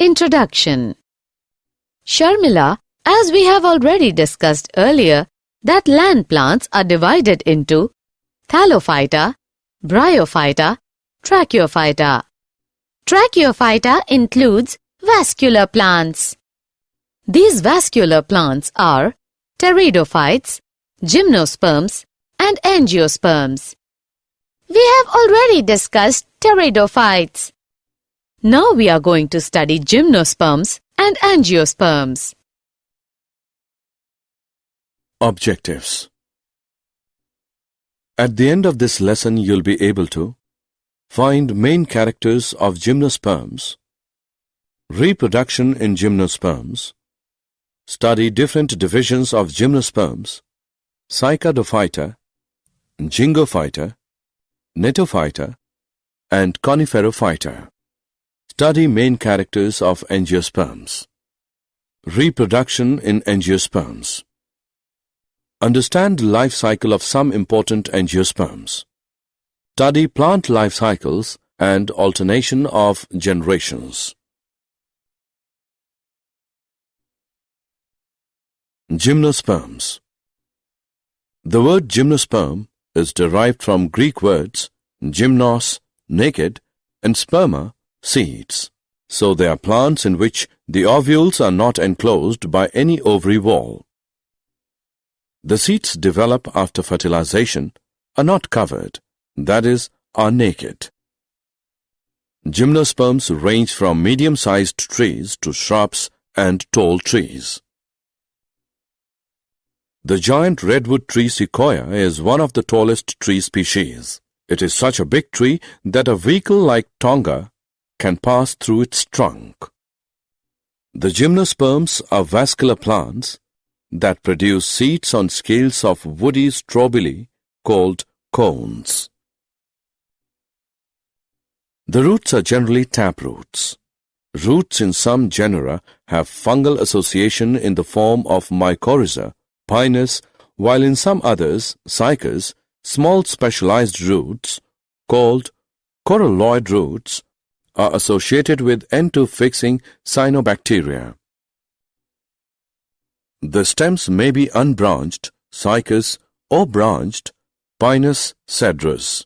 Introduction. Sharmila, as we have already discussed earlier, that land plants are divided into Thallophyta, Bryophyta, Tracheophyta. Tracheophyta includes vascular plants. These vascular plants are pteridophytes, gymnosperms, and angiosperms. We have already discussed pteridophytes. Now we are going to study gymnosperms and angiosperms. Objectives. At the end of this lesson, you'll be able to find main characters of gymnosperms, reproduction in gymnosperms, study different divisions of gymnosperms, Cycadophyta, Gingophyta, Gnetophyta, and Coniferophyta. Study main characters of angiosperms. Reproduction in angiosperms. Understand the life cycle of some important angiosperms. Study plant life cycles and alternation of generations. Gymnosperms. The word gymnosperm is derived from Greek words gymnos, naked, and sperma, seeds. So they are plants in which the ovules are not enclosed by any ovary wall. The seeds develop after fertilization, are not covered, that is, are naked. Gymnosperms range from medium-sized trees to shrubs and tall trees. The giant redwood tree sequoia is one of the tallest tree species. It is such a big tree that a vehicle like Tonga can pass through its trunk. The gymnosperms are vascular plants that produce seeds on scales of woody strobili called cones. The roots are generally taproots. Roots in some genera have fungal association in the form of mycorrhiza, pinus, while in some others, cycas, small specialized roots called coralloid roots are associated with N2-fixing cyanobacteria. The stems may be unbranched, cycas, or branched, pinus cedrus.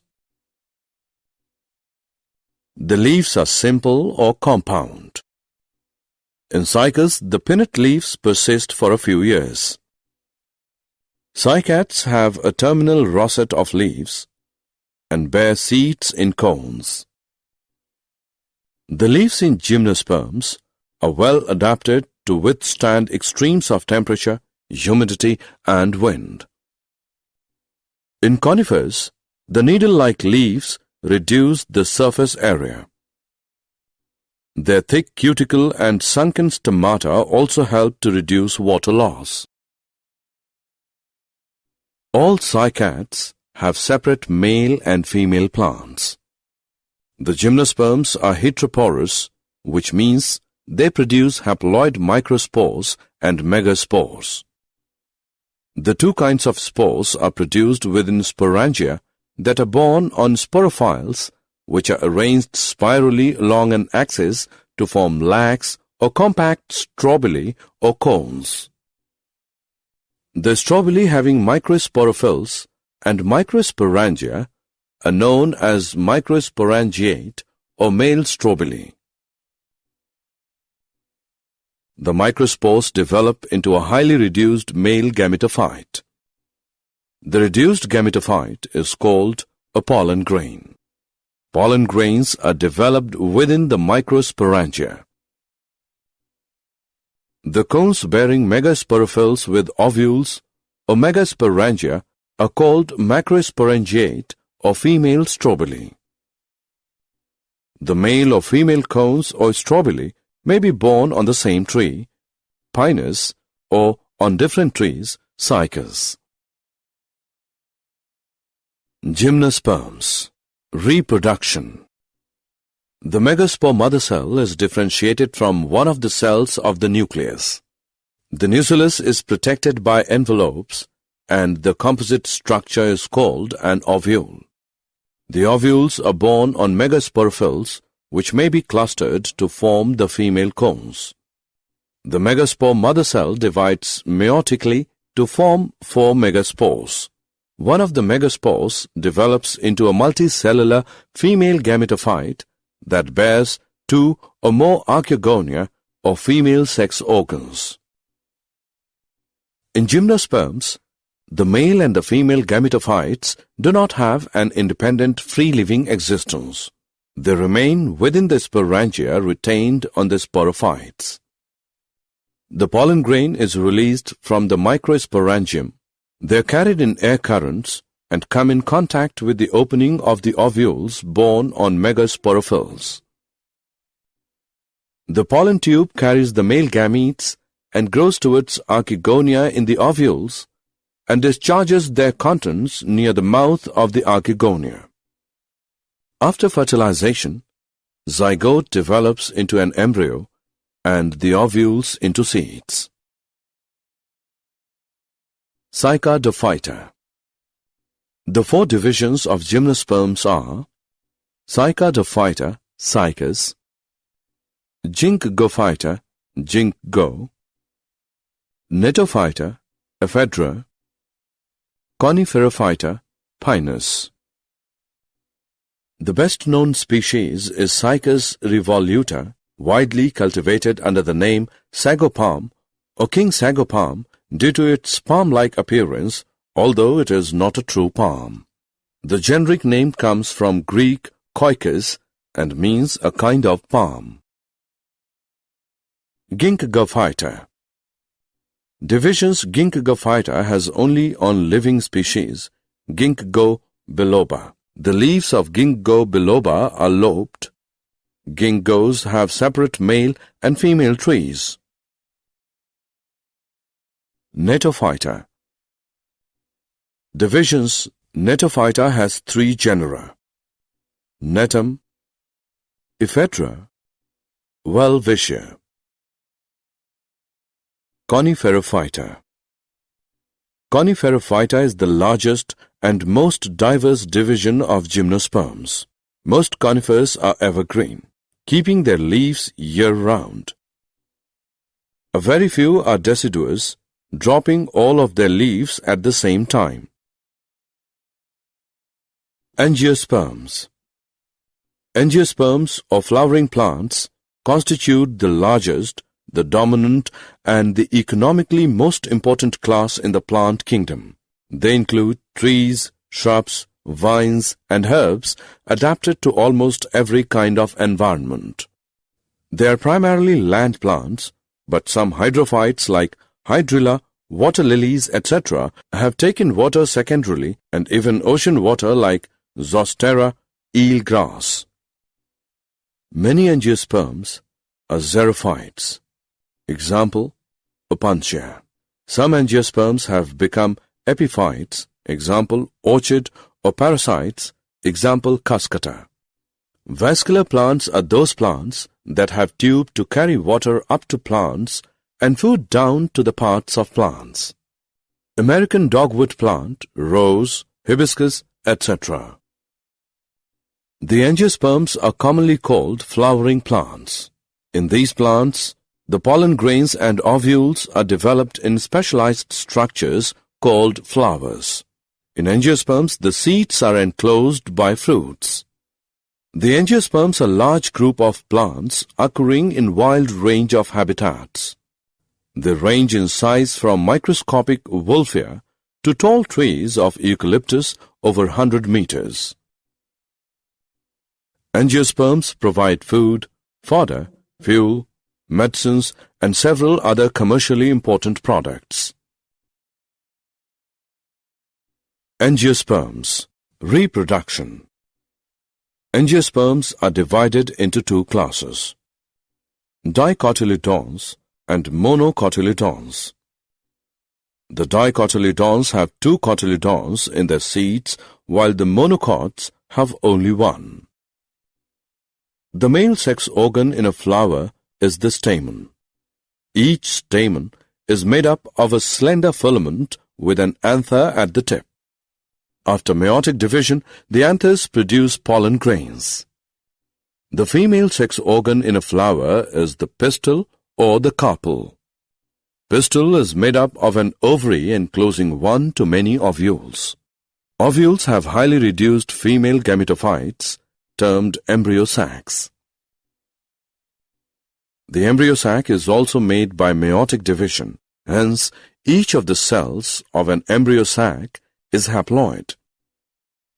The leaves are simple or compound. In cycas, the pinnate leaves persist for a few years. Cycads have a terminal rosette of leaves and bear seeds in cones. The leaves in gymnosperms are well adapted to withstand extremes of temperature, humidity, and wind. In conifers, the needle-like leaves reduce the surface area. Their thick cuticle and sunken stomata also help to reduce water loss. All cycads have separate male and female plants. The gymnosperms are heteroporous, which means they produce haploid microspores and megaspores. The two kinds of spores are produced within sporangia that are borne on sporophyles, which are arranged spirally along an axis to form lax or compact strobili or cones. The strobili having microsporophylls and microsporangia are known as microsporangiate or male strobili. The microspores develop into a highly reduced male gametophyte. The reduced gametophyte is called a pollen grain. Pollen grains are developed within the microsporangia. The cones bearing megasporophylls with ovules or megasporangia are called macrosporangiate or female strobili. The male or female cones or strobili may be borne on the same tree, pinus, or on different trees, cycas. Gymnosperms. Reproduction. The megaspore mother cell is differentiated from one of the cells of the nucleus. The nucleus is protected by envelopes, and the composite structure is called an ovule. The ovules are borne on megasporophylls which may be clustered to form the female cones. The megaspore mother cell divides meiotically to form 4 megaspores. One of the megaspores develops into a multicellular female gametophyte that bears 2 or more archegonia or female sex organs. In gymnosperms, the male and the female gametophytes do not have an independent free-living existence. They remain within the sporangia retained on the sporophytes. The pollen grain is released from the microsporangium. They are carried in air currents and come in contact with the opening of the ovules borne on megasporophylls. The pollen tube carries the male gametes and grows towards archegonia in the ovules and discharges their contents near the mouth of the archegonia. After fertilization, zygote develops into an embryo and the ovules into seeds. Cycadophyta. The 4 divisions of gymnosperms are Cycadophyta, cycas, Ginkgophyta, ginkgo, Gnetophyta, ephedra, Coniferophyta, pinus. The best-known species is Cycas revoluta, widely cultivated under the name sago palm or king sago palm due to its palm-like appearance, although it is not a true palm. The generic name comes from Greek koikos and means a kind of palm. Ginkgophyta. Divisions Ginkgophyta has only on living species, Ginkgo biloba. The leaves of Ginkgo biloba are lobed. Ginkgos have separate male and female trees. Gnetophyta. Divisions Gnetophyta has 3 genera: Gnetum, ephedra, Welwitschia. Coniferophyta. Coniferophyta is the largest and most diverse division of gymnosperms. Most conifers are evergreen, keeping their leaves year-round. A very few are deciduous, dropping all of their leaves at the same time. Angiosperms. Angiosperms or flowering plants constitute the largest, the dominant and the economically most important class in the plant kingdom. They include trees, shrubs, vines and herbs adapted to almost every kind of environment. They are primarily land plants, but some hydrophytes like hydrilla, water lilies, etc. have taken water secondarily, and even ocean water like zostera, eel grass. Many angiosperms are xerophytes. Example, Opuntia. Some angiosperms have become epiphytes. Example, orchid or parasites. Example, Cuscuta. Vascular plants are those plants that have tube to carry water up to plants and food down to the parts of plants. American dogwood plant, rose, hibiscus, etc. The angiosperms are commonly called flowering plants. In these plants, the pollen grains and ovules are developed in specialized structures called flowers. In angiosperms, the seeds are enclosed by fruits. The angiosperms are a large group of plants occurring in wide range of habitats. They range in size from microscopic wolfia to tall trees of eucalyptus over 100 meters. Angiosperms provide food, fodder, fuel, medicines, and several other commercially important products. Angiosperms. Reproduction. Angiosperms are divided into 2 classes: dicotyledons and monocotyledons. The dicotyledons have 2 cotyledons in their seeds, while the monocots have only 1. The male sex organ in a flower is the stamen. Each stamen is made up of a slender filament with an anther at the tip. After meiotic division, the anthers produce pollen grains. The female sex organ in a flower is the pistil or the carpel. Pistil is made up of an ovary enclosing one to many ovules. Ovules have highly reduced female gametophytes termed embryo sacs. The embryo sac is also made by meiotic division. Hence, each of the cells of an embryo sac is haploid.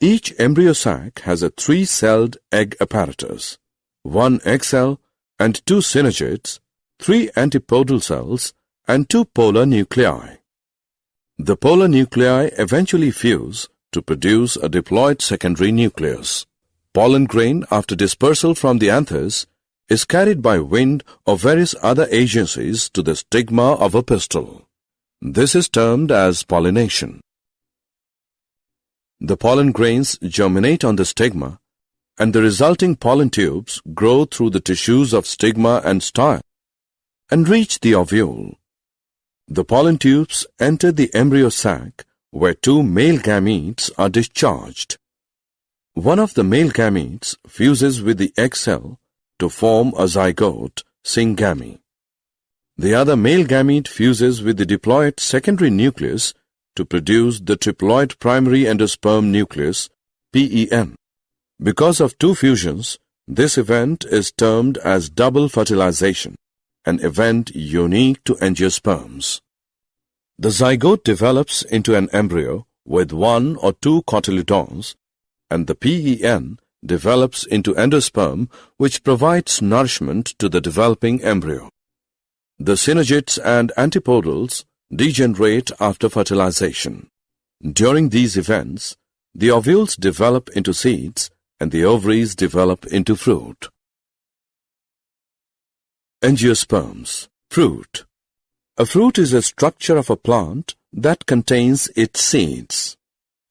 Each embryo sac has a 3-celled egg apparatus, 1 egg cell and 2 synergids, 3 antipodal cells and 2 polar nuclei. The polar nuclei eventually fuse to produce a diploid secondary nucleus. Pollen grain, after dispersal from the anthers, is carried by wind or various other agencies to the stigma of a pistil. This is termed as pollination. The pollen grains germinate on the stigma, and the resulting pollen tubes grow through the tissues of stigma and style and reach the ovule. The pollen tubes enter the embryo sac, where 2 male gametes are discharged. One of the male gametes fuses with the egg cell to form a zygote, syngamy. The other male gamete fuses with the diploid secondary nucleus to produce the triploid primary endosperm nucleus, PEN. Because of 2 fusions, this event is termed as double fertilization, an event unique to angiosperms. The zygote develops into an embryo with 1 or 2 cotyledons, and the PEN develops into endosperm, which provides nourishment to the developing embryo. The synergids and antipodals degenerate after fertilization. During these events, the ovules develop into seeds and the ovaries develop into fruit. Angiosperms. Fruit. A fruit is a structure of a plant that contains its seeds.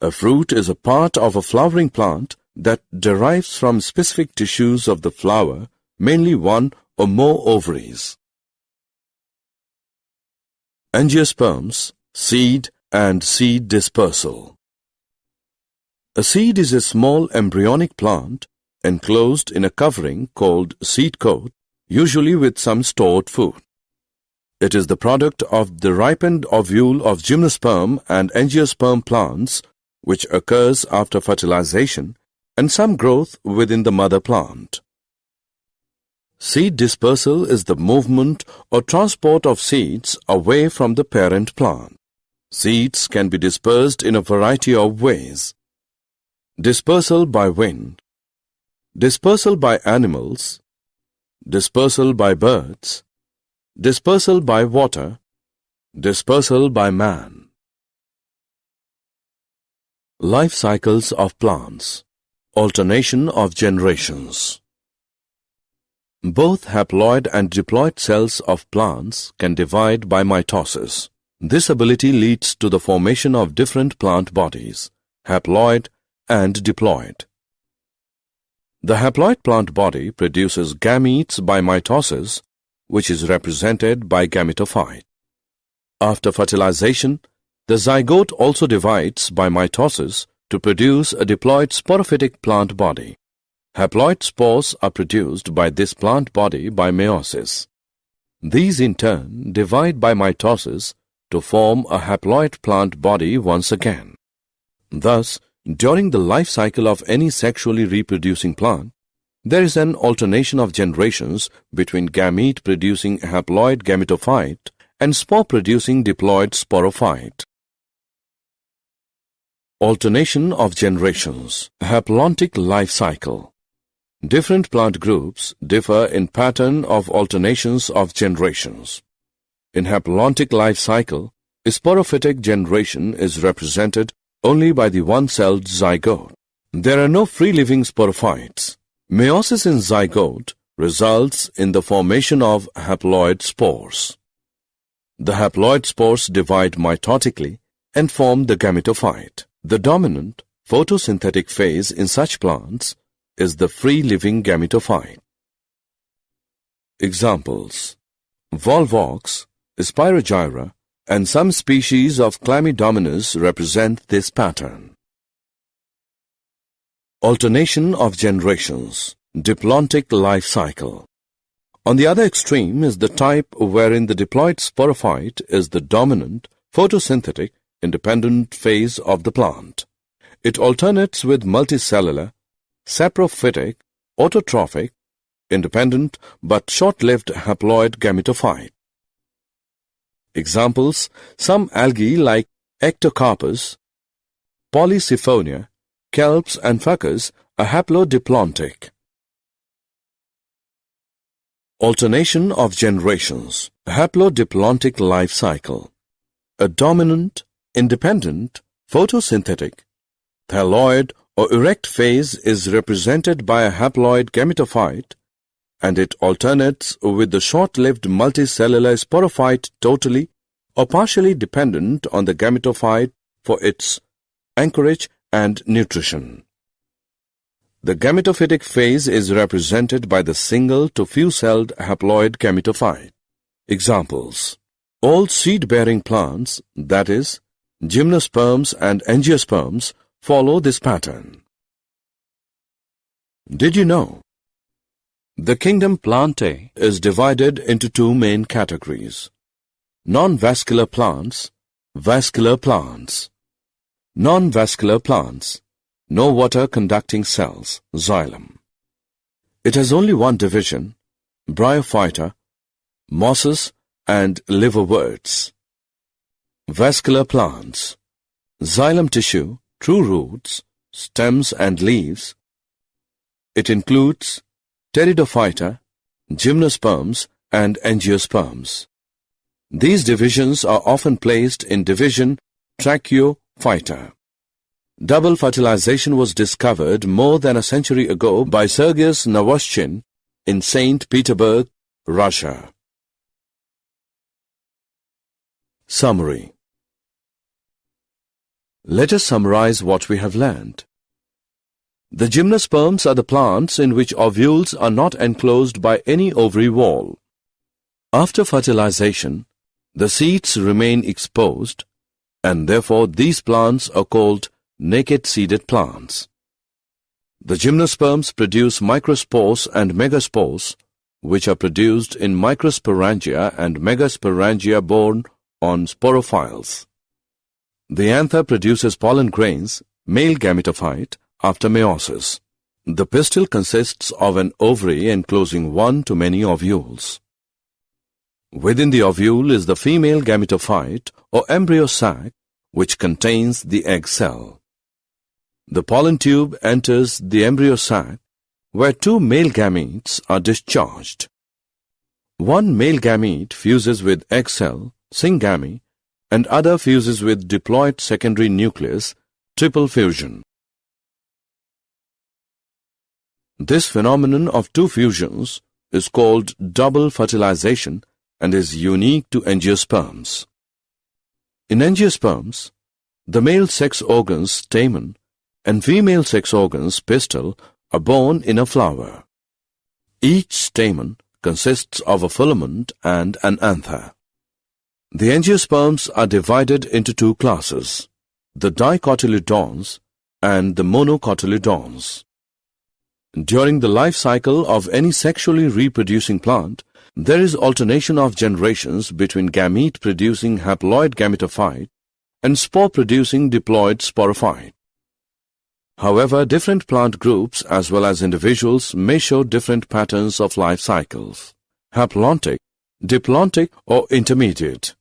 A fruit is a part of a flowering plant that derives from specific tissues of the flower, mainly 1 or more ovaries. Angiosperms, seed and seed dispersal. A seed is a small embryonic plant enclosed in a covering called seed coat, usually with some stored food. It is the product of the ripened ovule of gymnosperm and angiosperm plants, which occurs after fertilization, and some growth within the mother plant. Seed dispersal is the movement or transport of seeds away from the parent plant. Seeds can be dispersed in a variety of ways. Dispersal by wind, dispersal by animals, dispersal by birds, dispersal by water, dispersal by man. Life cycles of plants. Alternation of generations. Both haploid and diploid cells of plants can divide by mitosis. This ability leads to the formation of different plant bodies, haploid and diploid. The haploid plant body produces gametes by mitosis, which is represented by gametophyte. After fertilization, the zygote also divides by mitosis to produce a diploid sporophytic plant body. Haploid spores are produced by this plant body by meiosis. These in turn divide by mitosis to form a haploid plant body once again. Thus, during the life cycle of any sexually reproducing plant, there is an alternation of generations between gamete-producing haploid gametophyte and spore-producing diploid sporophyte. Alternation of generations. Haplontic life cycle. Different plant groups differ in pattern of alternations of generations. In haplontic life cycle, a sporophytic generation is represented only by the one-celled zygote. There are no free-living sporophytes. Meiosis in zygote results in the formation of haploid spores. The haploid spores divide mitotically and form the gametophyte. The dominant photosynthetic phase in such plants is the free-living gametophyte. Examples: Volvox, Spirogyra, and some species of Chlamydomonas represent this pattern. Alternation of generations. diplontic life cycle. On the other extreme is the type wherein the diploid sporophyte is the dominant, photosynthetic, independent phase of the plant. It alternates with multicellular, saprophytic, autotrophic, independent but short-lived haploid gametophyte. Examples: some algae like Ectocarpus, Polysiphonia, kelps and fuckers are haplodiplontic. Alternation of generations, haplodiplontic life cycle. A dominant, independent, photosynthetic, thalloid or erect phase is represented by a haploid gametophyte, and it alternates with the short-lived multicellular sporophyte totally or partially dependent on the gametophyte for its anchorage and nutrition. The gametophytic phase is represented by the single to few-celled haploid gametophyte. Examples: all seed-bearing plants, that is, gymnosperms and angiosperms, follow this pattern. Did you know? The kingdom Plantae is divided into two main categories: non-vascular plants, vascular plants. Non-vascular plants, no water-conducting cells, xylem. It has only one division, bryophyta, mosses and liverworts. Vascular plants, xylem tissue, true roots, stems and leaves. It includes pteridophyta, gymnosperms and angiosperms. These divisions are often placed in division tracheophyta. Double fertilization was discovered more than a century ago by Sergius Navoschin in St. Petersburg, Russia. Summary. Let us summarize what we have learned. The gymnosperms are the plants in which ovules are not enclosed by any ovary wall. After fertilization, the seeds remain exposed, and therefore these plants are called naked-seeded plants. The gymnosperms produce microspores and megaspores, which are produced in microsporangia and megasporangia borne on sporophyles. The anther produces pollen grains, male gametophyte, after meiosis. The pistil consists of an ovary enclosing one to many ovules. Within the ovule is the female gametophyte or embryo sac, which contains the egg cell. The pollen tube enters the embryo sac, where two male gametes are discharged. One male gamete fuses with egg cell, syngamy, and other fuses with diploid secondary nucleus, triple fusion. This phenomenon of two fusions is called double fertilization and is unique to angiosperms. In angiosperms, the male sex organs stamen and female sex organs pistil are borne in a flower. Each stamen consists of a filament and an anther. The angiosperms are divided into two classes, the dicotyledons and the monocotyledons. During the life cycle of any sexually reproducing plant, there is alternation of generations between gamete-producing haploid gametophyte and spore-producing diploid sporophyte. However, different plant groups as well as individuals may show different patterns of life cycles: haplontic, diplontic or intermediate.